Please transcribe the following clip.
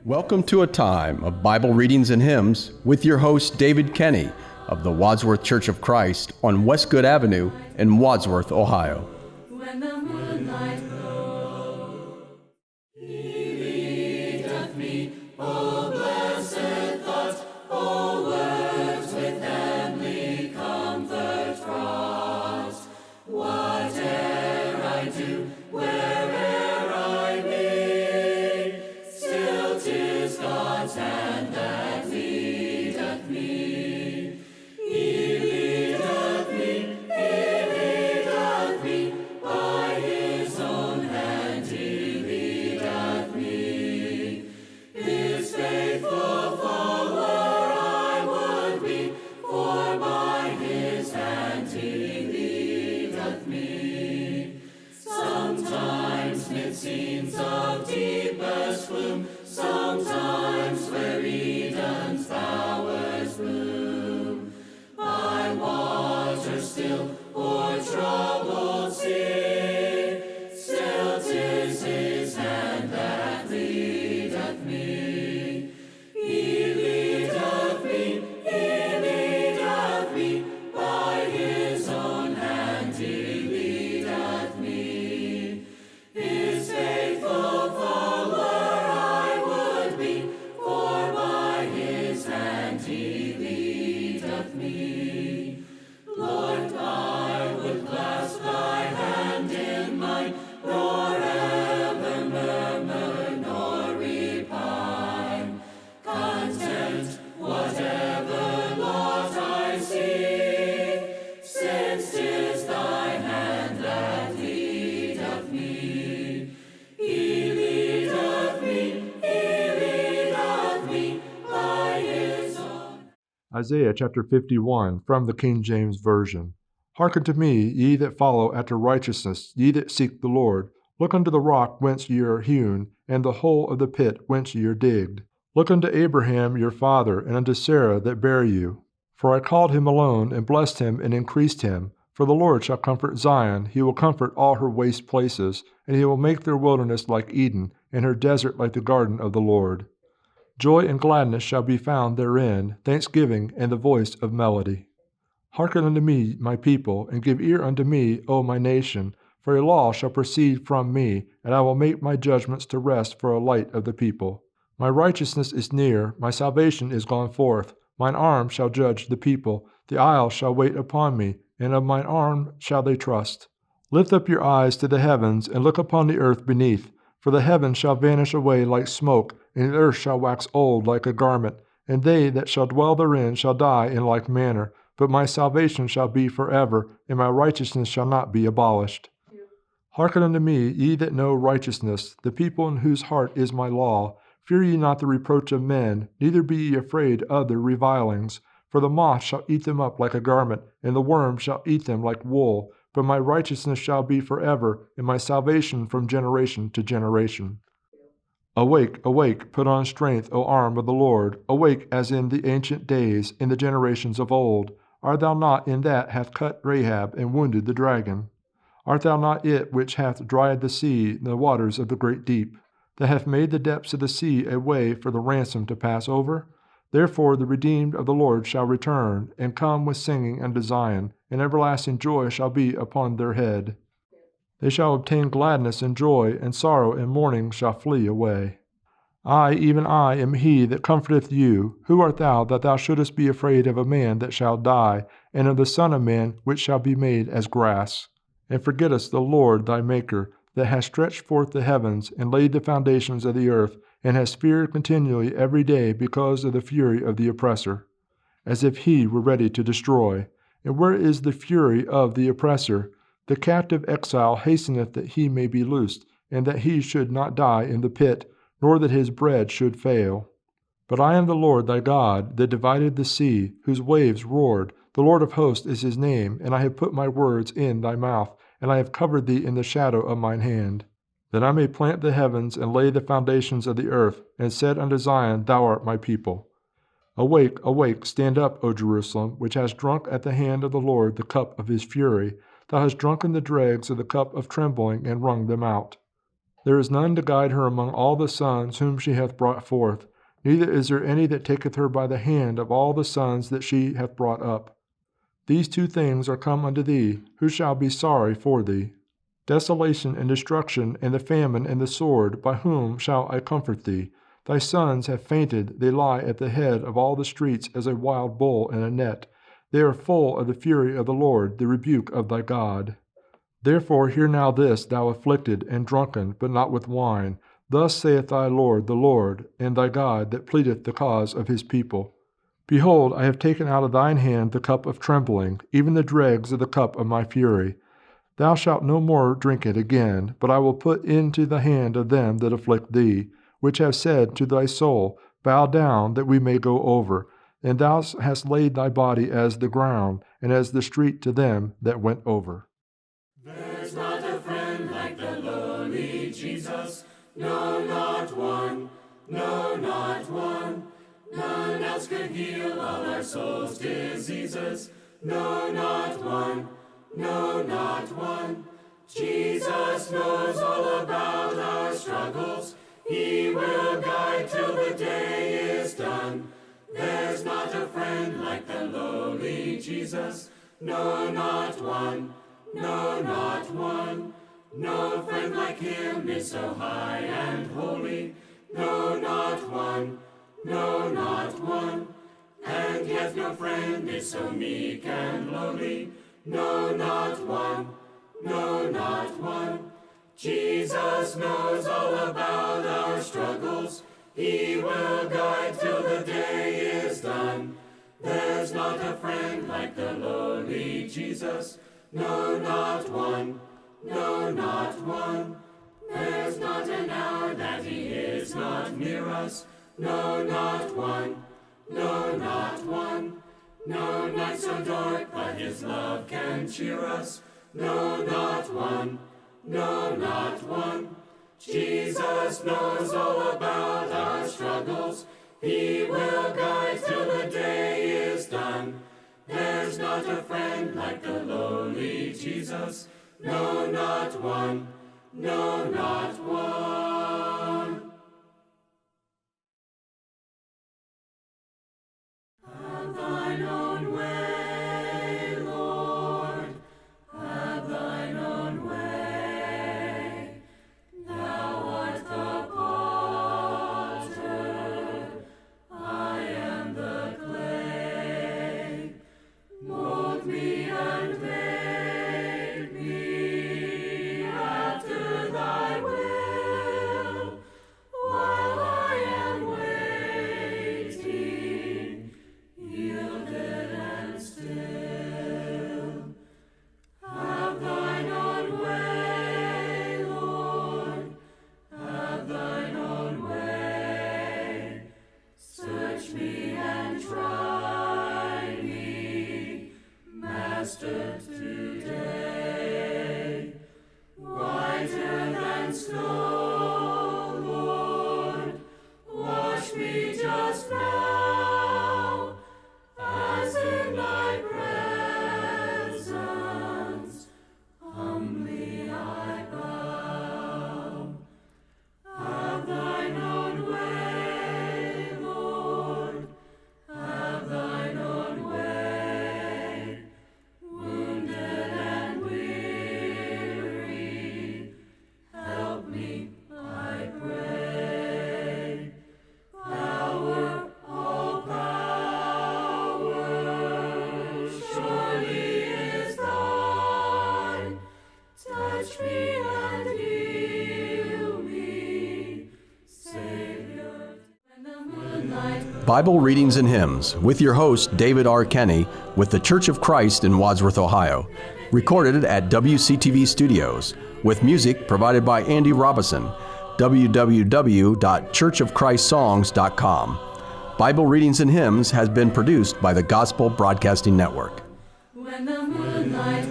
Welcome to a time of Bible readings and hymns with your host David Kenny of the Wadsworth Church of Christ on Westgood Avenue in Wadsworth, Ohio. When the moonlight glows, He leadeth me, O blessed thought, O words with heavenly comfort fraught. Whate'er I do, where'er I be, still 'tis God's hand that leadeth me. He leadeth me, by His own hand He leadeth me. His faithful follower I would be, for by His hand He leadeth me. Sometimes mid scenes of deepest gloom, sometimes where Eden's bowers bloom, by water still or troubled sea, still 'tis His hand that leadeth me. He leadeth me, by His own hand He leadeth me. His faithful follower I would be, for by His hand He leadeth me. Lord, I would clasp Thy hand in mine, nor ever murmur nor repine, content whatever lot I see, since 'tis Thy hand that leadeth me. He leadeth me, by His own. Isaiah chapter 51 from the King James Version. Hearken to me, ye that follow after righteousness, ye that seek the Lord. Look unto the rock whence ye are hewn, and the hole of the pit whence ye are digged. Look unto Abraham your father, and unto Sarah that bare you. For I called him alone, and blessed him, and increased him. For the Lord shall comfort Zion, he will comfort all her waste places, and he will make their wilderness like Eden, and her desert like the garden of the Lord. Joy and gladness shall be found therein, thanksgiving and the voice of melody. Hearken unto me, my people, and give ear unto me, O my nation, for a law shall proceed from me, and I will make my judgments to rest for a light of the people. My righteousness is near, my salvation is gone forth, mine arm shall judge the people, the isles shall wait upon me, and of mine arm shall they trust. Lift up your eyes to the heavens, and look upon the earth beneath, for the heavens shall vanish away like smoke, and the earth shall wax old like a garment, and they that shall dwell therein shall die in like manner. But my salvation shall be forever, and my righteousness shall not be abolished. Hearken unto me, ye that know righteousness, the people in whose heart is my law. Fear ye not the reproach of men, neither be ye afraid of their revilings. For the moth shall eat them up like a garment, and the worm shall eat them like wool. But my righteousness shall be forever, and my salvation from generation to generation. Awake, awake, put on strength, O arm of the Lord. Awake as in the ancient days, in the generations of old. Art thou not in that hath cut Rahab and wounded the dragon? Art thou not it which hath dried the sea, the waters of the great deep, that hath made the depths of the sea a way for the ransom to pass over? Therefore the redeemed of the Lord shall return, and come with singing unto Zion, and everlasting joy shall be upon their head. They shall obtain gladness and joy, and sorrow and mourning shall flee away. I, even I, am he that comforteth you. Who art thou that thou shouldest be afraid of a man that shall die, and of the Son of Man which shall be made as grass? And forgettest the Lord thy Maker, that hast stretched forth the heavens, and laid the foundations of the earth, and hast feared continually every day because of the fury of the oppressor, as if he were ready to destroy. And where is the fury of the oppressor? The captive exile hasteneth that he may be loosed, and that he should not die in the pit, nor that his bread should fail. But I am the Lord thy God, that divided the sea, whose waves roared. The Lord of hosts is his name, and I have put my words in thy mouth, and I have covered thee in the shadow of mine hand. that I may plant the heavens and lay the foundations of the earth, and said unto Zion, Thou art my people. Awake, awake, stand up, O Jerusalem, which hast drunk at the hand of the Lord the cup of his fury. Thou hast drunken the dregs of the cup of trembling, and wrung them out. There is none to guide her among all the sons whom she hath brought forth, neither is there any that taketh her by the hand of all the sons that she hath brought up. These two things are come unto thee, who shall be sorry for thee? Desolation and destruction, and the famine and the sword, by whom shall I comfort thee? Thy sons have fainted, they lie at the head of all the streets as a wild bull in a net. They are full of the fury of the Lord, the rebuke of thy God. Therefore hear now this, thou afflicted and drunken, but not with wine. Thus saith thy Lord, the Lord, and thy God, that pleadeth the cause of his people. Behold, I have taken out of thine hand the cup of trembling, even the dregs of the cup of my fury. Thou shalt no more drink it again, but I will put into the hand of them that afflict thee, which have said to thy soul, Bow down, that we may go over. And thou hast laid thy body as the ground, and as the street to them that went over. There's not a friend like the lowly Jesus, no, not one, no, not one. None else could heal all our souls' diseases, no, not one, no, not one. Jesus knows all about our struggles, he will guide till the day is done. There's not a friend like the lowly Jesus, no, not one, no, not one. No friend like him is so high and holy, no, not one, no, not one. And yet no friend is so meek and lowly, no, not one, no, not one. Jesus knows all about our struggles, he will guide till the day is done. There's not a friend like the lowly Jesus, no, not one, no, not one. There's not an hour that he is not near us, no, not one, no, not one. No night so dark, but his love can cheer us, no, not one, no, not one. Jesus knows all about our struggles, he will guide till the day is done. There's not a friend like the lowly Jesus, no, not one, no, not one. Have thine own way, Lord, have thine own way. Thou art the potter, I am the clay. Mold me and make me after thy will, while I am waiting, yielded and still. Have thine own way, Lord, have thine own way. Search me and try me, Master, today. Whiter than snow, Lord, wash me just now, as in thy presence humbly I bow. Have thine own way, Lord, have thine own way. Wounded and weary, help me, I pray. Power, all power, surely is thine. Touch me and heal me, Savior. When the moonlight Bible Readings and Hymns with your host, David R. Kenny, with the Church of Christ in Wadsworth, Ohio. Recorded at WCTV Studios, with music provided by Andy Robison. www.churchofchristssongs.com. Bible Readings and Hymns has been produced by the Gospel Broadcasting Network. when the moonlight